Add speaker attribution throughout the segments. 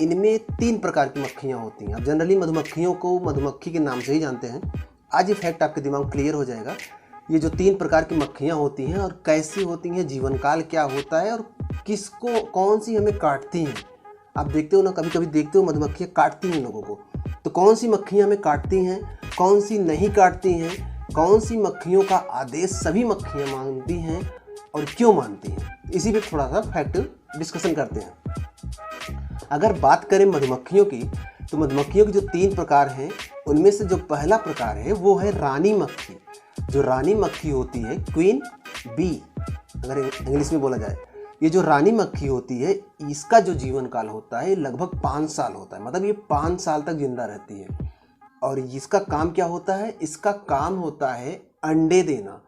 Speaker 1: इनमें 3 प्रकार की मक्खियाँ होती हैं। अब जनरली मधुमक्खियों को मधुमक्खी के नाम से ही जानते हैं। आज ये फैक्ट आपके दिमाग में क्लियर हो जाएगा। ये जो 3 प्रकार की मक्खियाँ होती हैं और कैसी होती हैं, जीवन काल क्या होता है और किसको कौन सी हमें काटती हैं। आप देखते हो ना, कभी कभी देखते हो मधुमक्खियाँ काटती हैं लोगों को। तो कौन सी मक्खियाँ हमें काटती हैं, कौन सी नहीं काटती हैं, कौन सी मक्खियों का आदेश सभी मक्खियाँ मानती हैं और क्यों मानती हैं, इसी पे थोड़ा सा फैक्ट डिस्कशन करते हैं। अगर बात करें मधुमक्खियों की, तो मधुमक्खियों के जो 3 प्रकार हैं उनमें से जो पहला प्रकार है वो है रानी मक्खी। जो रानी मक्खी होती है, क्वीन बी अगर इंग्लिश में बोला जाए, ये जो रानी मक्खी होती है इसका जो जीवन काल होता है लगभग 5 साल होता है। मतलब ये 5 साल तक जिंदा रहती है। और इसका काम क्या होता है? इसका काम होता है अंडे देना।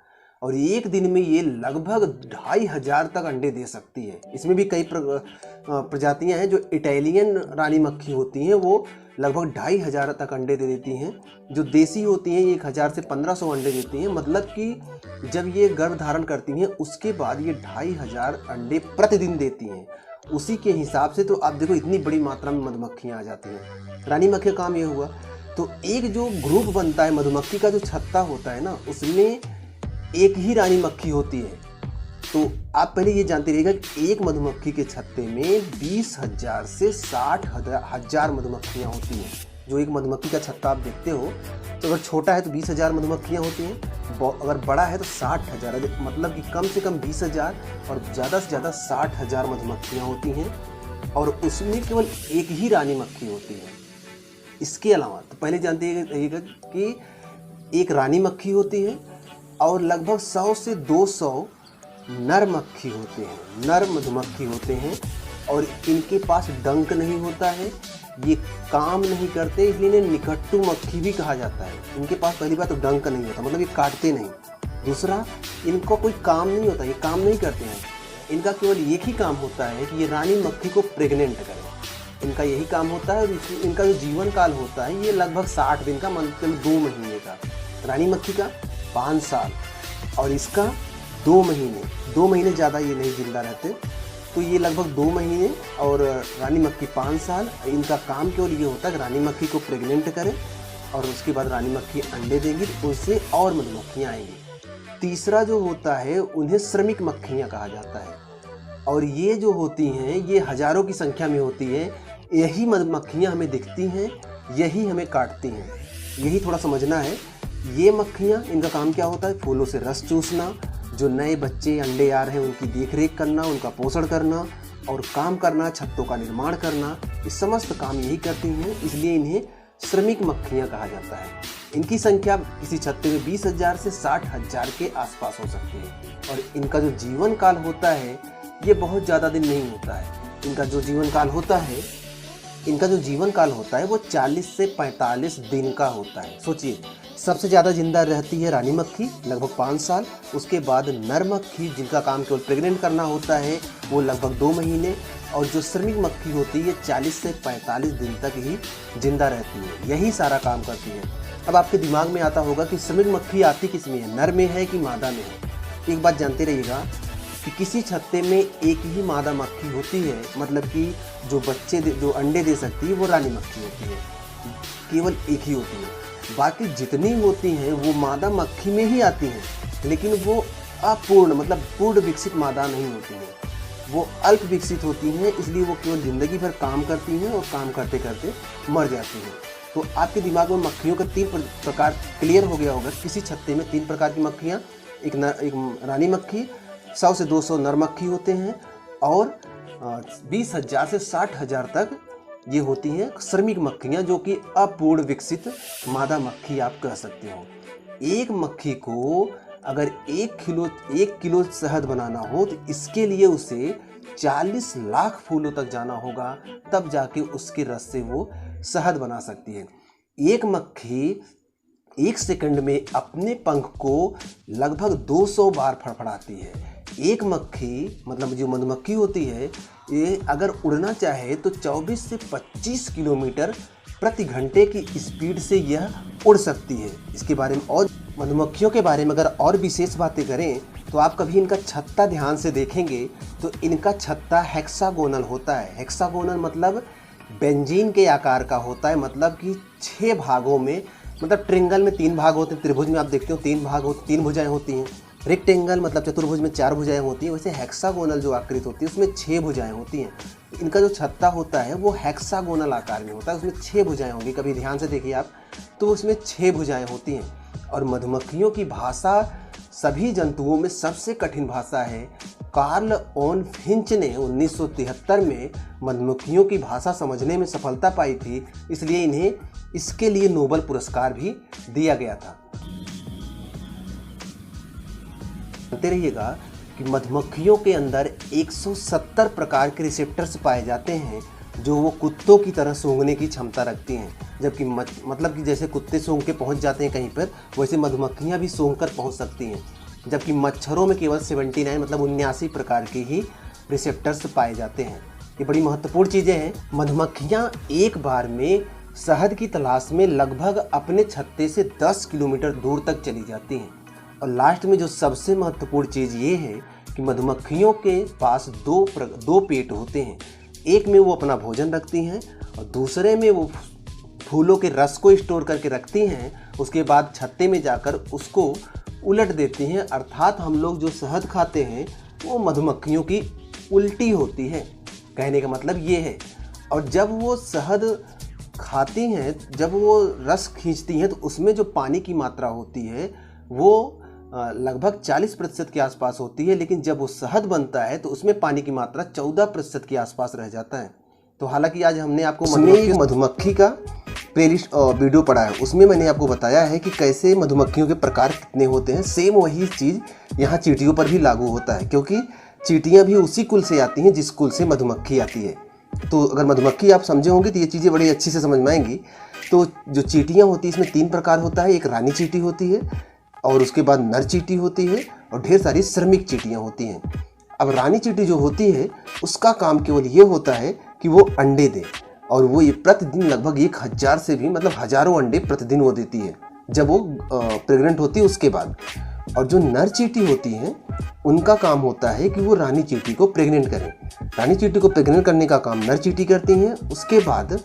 Speaker 1: और एक दिन में ये लगभग 2500 तक अंडे दे सकती है। इसमें भी कई प्रजातियां हैं। जो इटालियन रानी मक्खी होती हैं वो लगभग 2500 तक अंडे दे देती हैं। जो देसी होती हैं 1000 से 1500 अंडे देती हैं। मतलब कि जब ये गर्भ धारण करती हैं उसके बाद ये 2500 अंडे प्रतिदिन देती हैं। उसी के हिसाब से तो आप देखो इतनी बड़ी मात्रा में मधुमक्खियाँ आ जाती हैं। रानी मक्खी का काम ये हुआ। तो एक जो ग्रुप बनता है मधुमक्खी का, जो छत्ता होता है ना, उसमें एक ही रानी मक्खी होती है। तो आप पहले ये जानते रहिएगा कि एक मधुमक्खी के छत्ते में 20,000 से 60,000 मधुमक्खियाँ होती हैं। जो एक मधुमक्खी का छत्ता आप देखते हो, तो अगर छोटा है तो 20,000 मधुमक्खियाँ होती हैं, अगर बड़ा है तो 60,000। मतलब कि कम से कम 20,000 और ज़्यादा से ज़्यादा 60,000 मधुमक्खियाँ होती हैं। और उसमें केवल एक ही रानी मक्खी होती है। इसके अलावा तो पहले जानते रहिएगा कि एक रानी मक्खी होती है और लगभग 100 से 200 नर मक्खी होते हैं, नर मधुमक्खी होते हैं। और इनके पास डंक नहीं होता है, ये काम नहीं करते, इसलिए इन्हें निकट्टू मक्खी भी कहा जाता है। इनके पास पहली बात तो डंक नहीं होता, मतलब ये काटते नहीं। दूसरा, इनको कोई काम नहीं होता, ये काम नहीं करते हैं। इनका केवल एक ही काम होता है कि ये रानी मक्खी को प्रेग्नेंट करें। इनका यही काम होता है। और इनका जो जीवन काल होता है ये लगभग 60 दिन का, मतलब 2 महीने का। रानी मक्खी का 5 साल और इसका 2 महीने। 2 महीने ज़्यादा ये नहीं जिंदा रहते, तो ये लगभग 2 महीने और रानी मक्खी 5 साल। इनका काम केवल ये होता है कि रानी मक्खी को प्रेग्नेंट करें और उसके बाद रानी मक्खी अंडे देंगी तो उससे और मधुमक्खियाँ आएंगी। तीसरा जो होता है उन्हें श्रमिक मक्खियाँ कहा जाता है। और ये जो होती हैं ये हज़ारों की संख्या में होती है। यही मधुमक्खियाँ हमें दिखती हैं, यही हमें काटती हैं। यही थोड़ा समझना है। ये मक्खियाँ, इनका काम क्या होता है? फूलों से रस चूसना, जो नए बच्चे अंडे आ रहे हैं उनकी देख रेख करना, उनका पोषण करना और काम करना, छत्तों का निर्माण करना, ये समस्त काम यही करती हैं। इसलिए इन्हें श्रमिक मक्खियाँ कहा जाता है। इनकी संख्या किसी छत्ते में 20,000 से 60,000 के आसपास हो सकती है। और इनका जो जीवन काल होता है ये बहुत ज़्यादा दिन नहीं होता है। इनका जो जीवन काल होता है वो 40 से 45 दिन का होता है। सोचिए, सबसे ज़्यादा जिंदा रहती है रानी मक्खी लगभग 5 साल। उसके बाद नर मक्खी जिनका काम केवल प्रेग्नेंट करना होता है वो लगभग 2 महीने। और जो श्रमिक मक्खी होती है 40 से 45 दिन तक ही जिंदा रहती है, यही सारा काम करती है। अब आपके दिमाग में आता होगा कि श्रमिक मक्खी आती किस में है, नर में है कि मादा में है। एक बात जानते रहिएगा कि किसी छत्ते में एक ही मादा मक्खी होती है। मतलब कि जो अंडे दे सकती है वो रानी मक्खी होती है, केवल एक ही होती है। बाकी जितनी होती हैं वो मादा मक्खी में ही आती हैं, लेकिन वो अपूर्ण, मतलब पूर्ण विकसित मादा नहीं होती हैं, वो अल्प विकसित होती हैं। इसलिए वो केवल ज़िंदगी भर काम करती हैं और काम करते करते मर जाती हैं। तो आपके दिमाग में मक्खियों का 3 प्रकार क्लियर हो गया होगा। किसी छत्ते में 3 प्रकार की मक्खियाँ, एक रानी मक्खी, 100 से 200 नर मक्खी होते हैं और 20,000 से 60,000 तक ये होती हैं श्रमिक मक्खियाँ, जो कि अपूर्ण विकसित मादा मक्खी आप कह सकते हो। एक मक्खी को अगर 1 किलो शहद बनाना हो तो इसके लिए उसे 40 लाख फूलों तक जाना होगा, तब जाके उसके रस से वो शहद बना सकती है। एक मक्खी 1 सेकंड में अपने पंख को लगभग 200 बार फड़फड़ाती है। एक मक्खी, मतलब जो मधुमक्खी होती है, ये अगर उड़ना चाहे तो 24 से 25 किलोमीटर प्रति घंटे की स्पीड से यह उड़ सकती है। इसके बारे में और मधुमक्खियों के बारे में अगर और विशेष बातें करें तो आप कभी इनका छत्ता ध्यान से देखेंगे तो इनका छत्ता हेक्सागोनल होता है। हेक्सागोनल मतलब बेंजीन के आकार का होता है, मतलब कि 6 भागों में, मतलब ट्रिंगल में 3 भाग होते हैं, त्रिभुज में आप देखते हो 3 भाग होते, 3 भुजाएं होती हैं। रेक्टेंगल मतलब चतुर्भुज में 4 भुजाएं होती हैं। वैसे हेक्सागोनल जो आकृति होती है उसमें 6 भुजाएं होती हैं। इनका जो छत्ता होता है वो हेक्सागोनल आकार में होता है, उसमें 6 भुजाएं होंगी। कभी ध्यान से देखिए आप, तो उसमें 6 भुजाएं होती हैं। और मधुमक्खियों की भाषा सभी जंतुओं में सबसे कठिन भाषा है। कार्ल ओन फिंच ने 1973 में मधुमक्खियों की भाषा समझने में सफलता पाई थी, इसलिए इन्हें इसके लिए नोबेल पुरस्कार भी दिया गया था। जानते रहिएगा कि मधुमक्खियों के अंदर 170 प्रकार के रिसेप्टर्स पाए जाते हैं जो वो कुत्तों की तरह सूंघने की क्षमता रखती हैं। जबकि मतलब कि जैसे कुत्ते सूंघ के पहुंच जाते हैं कहीं पर, वैसे मधुमक्खियां भी सूंघ कर पहुंच सकती हैं। जबकि मच्छरों में केवल 79 मतलब 79 प्रकार के ही रिसेप्टर्स पाए जाते हैं। ये बड़ी महत्वपूर्ण चीज़ें हैं। मधुमक्खियां एक बार में शहद की तलाश में लगभग अपने छत्ते से 10 किलोमीटर दूर तक चली जाती हैं। और लास्ट में जो सबसे महत्वपूर्ण चीज़ ये है कि मधुमक्खियों के पास दो पेट होते हैं। एक में वो अपना भोजन रखती हैं और दूसरे में वो फूलों के रस को स्टोर करके रखती हैं। उसके बाद छत्ते में जाकर उसको उलट देती हैं, अर्थात हम लोग जो शहद खाते हैं वो मधुमक्खियों की उल्टी होती है। कहने का मतलब ये है। और जब वो शहद खाती हैं, जब वो रस खींचती हैं, तो उसमें जो पानी की मात्रा होती है वो लगभग 40% के आसपास होती है। लेकिन जब वो शहद बनता है तो उसमें पानी की मात्रा 14% के आसपास रह जाता है। तो हालांकि आज हमने आपको मधुमक्खी का प्लेलिस्ट वीडियो पढ़ा है, उसमें मैंने आपको बताया है कि कैसे मधुमक्खियों के प्रकार कितने होते हैं। सेम वही चीज़ यहाँ चींटियों पर भी लागू होता है, क्योंकि चींटियाँ भी उसी कुल से आती हैं जिस कुल से मधुमक्खी आती है। तो अगर मधुमक्खी आप समझे होंगे तो ये चीज़ें बड़ी अच्छी से समझ में आएंगी। तो जो चींटियाँ होती हैं इसमें 3 प्रकार होता है। एक रानी चींटी होती है, और उसके बाद नर चींटी होती है, और ढेर सारी श्रमिक चींटियाँ होती हैं। अब रानी चींटी जो होती है उसका काम केवल ये होता है कि वो अंडे दे, और वो ये प्रतिदिन लगभग 1000 से भी मतलब हजारों अंडे प्रतिदिन वो देती है जब वो प्रेग्नेंट होती है उसके बाद। और जो नर चींटी होती हैं उनका काम होता है कि वो रानी चींटी को प्रेग्नेंट करें। रानी चींटी को प्रेग्नेंट करने का काम नर चींटी करती हैं। उसके बाद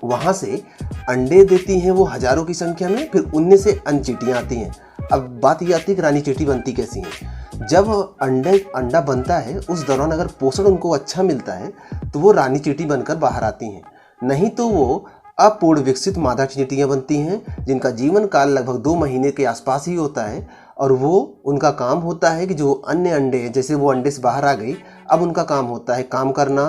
Speaker 1: वहाँ से अंडे देती हैं वो हजारों की संख्या में, फिर उनमें से अन्य चींटियाँ आती हैं। अब बात ये आती है कि रानी चींटी बनती कैसी है। जब अंडा बनता है उस दौरान अगर पोषण उनको अच्छा मिलता है तो वो रानी चींटी बनकर बाहर आती हैं, नहीं तो वो अपूर्ण विकसित मादा चींटियाँ बनती हैं जिनका जीवन काल लगभग 2 महीने के आसपास ही होता है। और वो उनका काम होता है कि जो अन्य अंडे हैं, जैसे वो अंडे से बाहर आ गई, अब उनका काम होता है काम करना,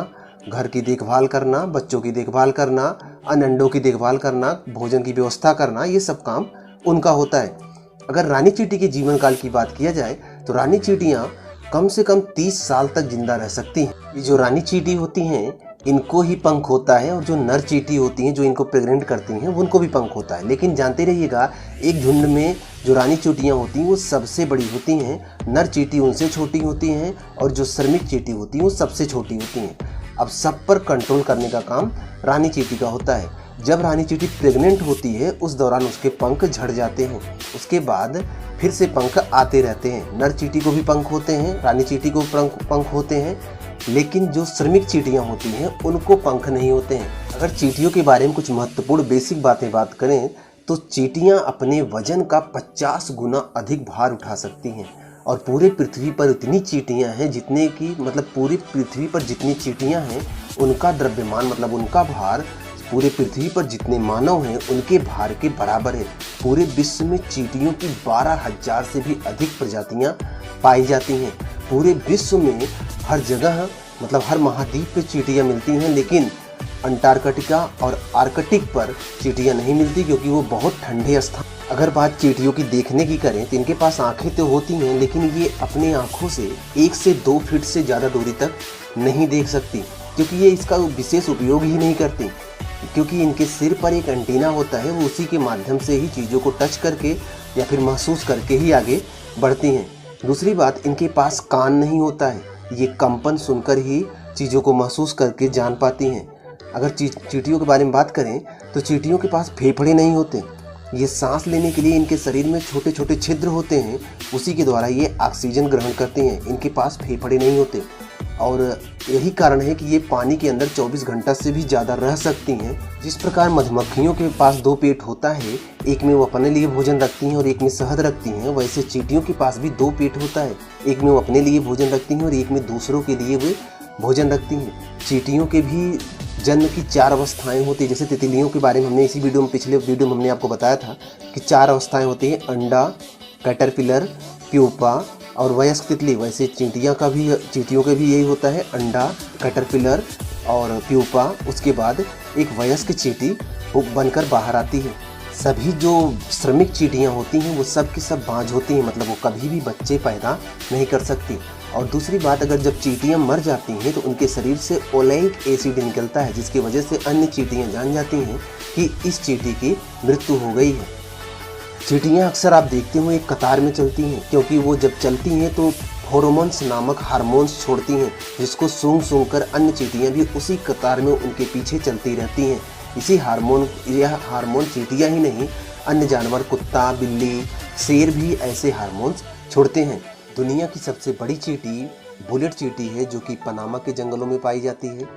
Speaker 1: घर की देखभाल करना, बच्चों की देखभाल करना, अन्य अंडों की देखभाल करना, भोजन की व्यवस्था करना, ये सब काम उनका होता है। अगर रानी चींटी के जीवन काल की बात किया जाए तो रानी चींटियाँ कम से कम 30 साल तक जिंदा रह सकती हैं। ये जो रानी चींटी होती हैं इनको ही पंख होता है, और जो नर चींटी होती हैं जो इनको प्रेग्नेंट करती हैं उनको भी पंख होता है। लेकिन जानते रहिएगा एक झुंड में जो रानी चींटियाँ होती हैं वो सबसे बड़ी होती हैं, नर चींटी उनसे छोटी होती हैं, और जो श्रमिक चींटी होती हैं वो सबसे छोटी होती हैं। अब सब पर कंट्रोल करने का काम रानी चींटी का होता है। जब रानी चींटी प्रेग्नेंट होती है उस दौरान उसके पंख झड़ जाते हैं, उसके बाद फिर से पंख आते रहते हैं। नर चींटी को भी पंख होते हैं, रानी चींटी को पंख होते हैं, लेकिन जो श्रमिक चींटियाँ होती हैं उनको पंख नहीं होते हैं। अगर चींटियों के बारे में कुछ महत्वपूर्ण बेसिक बात करें तो चींटियाँ अपने वजन का 50 गुना अधिक भार उठा सकती हैं। और पूरे पृथ्वी पर इतनी चींटियाँ हैं जितने की मतलब पूरी पृथ्वी पर जितनी चींटियाँ हैं उनका द्रव्यमान मतलब उनका भार पूरे पृथ्वी पर जितने मानव हैं उनके भार के बराबर है। पूरे विश्व में चींटियों की 12,000 से भी अधिक प्रजातियां पाई जाती हैं। पूरे विश्व में हर जगह मतलब हर महाद्वीप पे चींटियां मिलती हैं, लेकिन अंटार्कटिका और आर्कटिक पर चींटियां नहीं मिलती क्योंकि वो बहुत ठंडे स्थान। अगर बात चींटियों की देखने की करें तो इनके पास आंखें तो होती हैं, लेकिन ये अपने आँखों से 1 से 2 फीट से ज़्यादा दूरी तक नहीं देख सकती, क्योंकि ये इसका विशेष उपयोग ही नहीं करती। क्योंकि इनके सिर पर एक एंटीना होता है, वो उसी के माध्यम से ही चीज़ों को टच करके या फिर महसूस करके ही आगे बढ़ती हैं। दूसरी बात, इनके पास कान नहीं होता है, ये कंपन सुनकर ही चीज़ों को महसूस करके जान पाती हैं। अगर चींटियों के बारे में बात करें तो चींटियों के पास फेफड़े नहीं होते। ये सांस लेने के लिए इनके शरीर में छोटे छोटे छिद्र होते हैं, उसी के द्वारा ये ऑक्सीजन ग्रहण करते हैं। इनके पास फेफड़े नहीं होते। और यही कारण है कि ये पानी के अंदर 24 घंटा से भी ज़्यादा रह सकती हैं। जिस प्रकार मधुमक्खियों के पास 2 पेट होता है, एक में वो अपने लिए भोजन रखती हैं और एक में शहद रखती हैं, वैसे चींटियों के पास भी 2 पेट होता है, एक में वो अपने लिए भोजन रखती हैं और एक में दूसरों के लिए वे भोजन रखती हैं। चींटियों के भी जन्म की 4 अवस्थाएं होती हैं। जैसे तितलियों के बारे में हमने इसी वीडियो में, पिछले वीडियो में हमने आपको बताया था कि 4 अवस्थाएं होती हैं, अंडा, कैटरपिलर, प्यूपा और वयस्क तितली। वैसे चींटियों का भी यही होता है, अंडा, कैटरपिलर और प्यूपा। उसके बाद एक वयस्क चींटी बनकर बाहर आती है। सभी जो श्रमिक चींटियाँ होती हैं वो सब की सब बाँझ होती हैं, मतलब वो कभी भी बच्चे पैदा नहीं कर सकती। और दूसरी बात, अगर जब चींटियाँ मर जाती हैं तो उनके शरीर से ओलेइक एसिड निकलता है, जिसकी वजह से अन्य चींटियाँ जान जाती हैं कि इस चींटी की मृत्यु हो गई है। चींटियाँ अक्सर आप देखते हो एक कतार में चलती हैं, क्योंकि वो जब चलती हैं तो हॉर्मोन्स नामक हार्मोन्स छोड़ती हैं, जिसको सूंघ कर अन्य चींटियाँ भी उसी कतार में उनके पीछे चलती रहती हैं। यह हार्मोन चींटियाँ ही नहीं, अन्य जानवर, कुत्ता, बिल्ली, शेर भी ऐसे हार्मोन्स छोड़ते हैं। दुनिया की सबसे बड़ी चींटी बुलेट चींटी है, जो कि पनामा के जंगलों में पाई जाती है।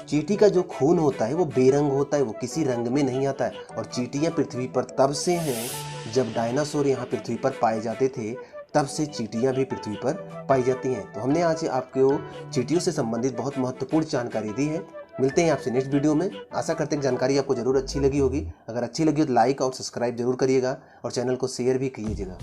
Speaker 1: चींटी का जो खून होता है वो बेरंग होता है, वो किसी रंग में नहीं आता है। और चींटियाँ पृथ्वी पर तब से हैं, जब डायनासोर यहाँ पृथ्वी पर पाए जाते थे, तब से चींटियाँ भी पृथ्वी पर पाई जाती हैं। तो हमने आज आपको चींटियों से संबंधित बहुत महत्वपूर्ण जानकारी दी है। मिलते हैं आपसे नेक्स्ट वीडियो में। आशा करते हैं कि जानकारी आपको जरूर अच्छी लगी होगी। अगर अच्छी लगी हो तो लाइक और सब्सक्राइब जरूर करिएगा और चैनल को शेयर भी कीजिएगा।